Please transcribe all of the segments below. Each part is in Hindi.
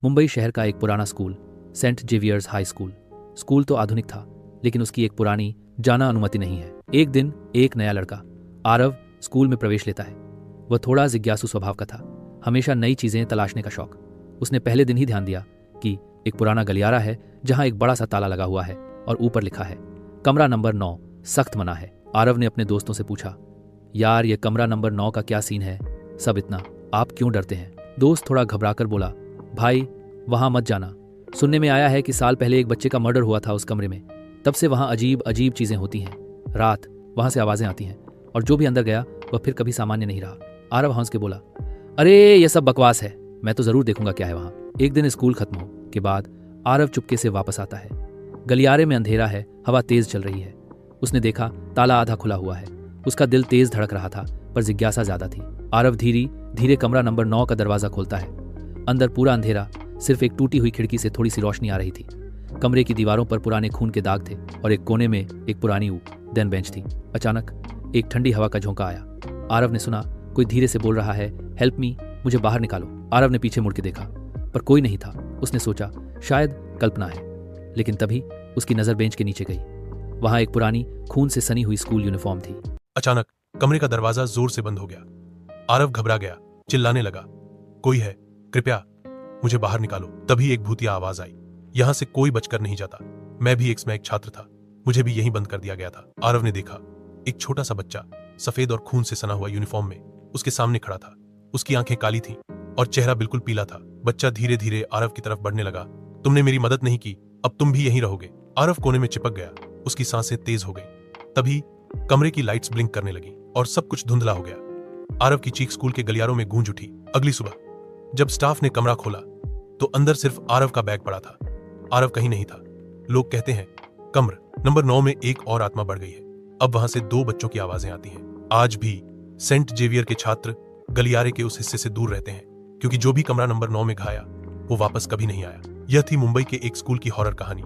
मुंबई शहर का एक पुराना school, Saint Xavier's high school. School तो आधुनिक था, लेकिन उसकी एक पुरानी जाना अनुमति नहीं है। एक दिन एक नया लड़का आरव स्कूल में प्रवेश लेता है। वह थोड़ा जिज्ञासु स्वभाव का था, हमेशा नई चीजें तलाशने का शौक। उसने पहले दिन ही ध्यान दिया कि एक पुराना गलियारा है जहां एक बड़ा सा ताला लगा हुआ है और ऊपर लिखा है कमरा नंबर 9 सख्त मना है। आरव ने अपने दोस्तों से पूछा, यार ये कमरा नंबर 9 का क्या सीन है? सब इतना, आप क्यों डरते हैं? दोस्त थोड़ा घबराकर बोला, भाई वहां मत जाना। सुनने में आया है कि साल पहले एक बच्चे का मर्डर हुआ था उस कमरे में। तब से वहां अजीब अजीब चीजें होती हैं। रात वहां से आवाजें आती हैं और जो भी अंदर गया वह फिर कभी सामान्य नहीं रहा। आरव हंस के बोला, अरे ये सब बकवास है, मैं तो जरूर देखूंगा क्या है वहां। एक दिन स्कूल खत्म हो के बाद आरव चुपके से वापस आता है। गलियारे में अंधेरा है, हवा तेज चल रही है। उसने देखा ताला आधा खुला हुआ है। उसका दिल तेज धड़क रहा था, पर जिज्ञासा ज्यादा थी। आरव धीरे धीरे कमरा नंबर 9 का दरवाजा खोलता है। अंदर पूरा अंधेरा, सिर्फ एक टूटी हुई खिड़की से थोड़ी सी रोशनी आ रही थी। कमरे की दीवारों पर पुराने खून के दाग थे और एक कोने में एक पुरानी वुडन बेंच थी। अचानक एक ठंडी हवा का झोंका आया। आरव ने सुना कोई धीरे से बोल रहा है, हेल्प मी, मुझे बाहर निकालो। आरव ने पीछे मुड़ के देखा, पर कोई नहीं था। उसने सोचा शायद कल्पना है, लेकिन तभी उसकी नजर बेंच के नीचे गई। वहां एक पुरानी खून से सनी हुई स्कूल यूनिफॉर्म थी। अचानक कमरे का दरवाजा जोर से बंद हो गया। आरव घबरा गया, चिल्लाने लगा, कोई है, कृपया मुझे बाहर निकालो। तभी एक भूतिया आवाज आई, यहां से कोई बचकर नहीं जाता। मैं भी एक छात्र था, मुझे भी यहीं बंद कर दिया गया था। आरव ने देखा एक छोटा सा बच्चा सफेद और खून से सना हुआ यूनिफॉर्म में उसके सामने खड़ा था। उसकी आंखें काली थीं और चेहरा बिल्कुल पीला था। बच्चा धीरे धीरे आरव की तरफ बढ़ने लगा। तुमने मेरी मदद नहीं की, अब तुम भी यहीं रहोगे। आरव कोने में चिपक गया, उसकी सांसें तेज हो गई। तभी कमरे की लाइट्स ब्लिंक करने लगी और सब कुछ धुंधला हो गया। आरव की चीख स्कूल के गलियारों में गूंज उठी। अगली सुबह जब स्टाफ ने कमरा खोला तो अंदर सिर्फ आरव का बैग पड़ा था। आरव कहीं नहीं था। लोग कहते हैं कमर नंबर 9 में एक और आत्मा बढ़ गई है। अब वहां से 2 बच्चों की आवाजें आती हैं। आज भी सेंट जेवियर के छात्र गलियारे के उस हिस्से से दूर रहते हैं, क्योंकि जो भी कमरा नंबर 9 में घाया वो वापस कभी नहीं आया। यह थी मुंबई के एक स्कूल की हॉरर कहानी,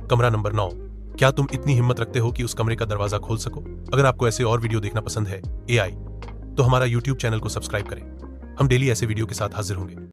कमरा नंबर 9। क्या तुम इतनी हिम्मत रखते हो कि उस कमरे का दरवाजा खोल सको? अगर आपको ऐसे और वीडियो देखना पसंद है AI, तो हमारा YouTube चैनल को सब्सक्राइब करें। हम डेली ऐसे वीडियो के साथ हाजिर होंगे।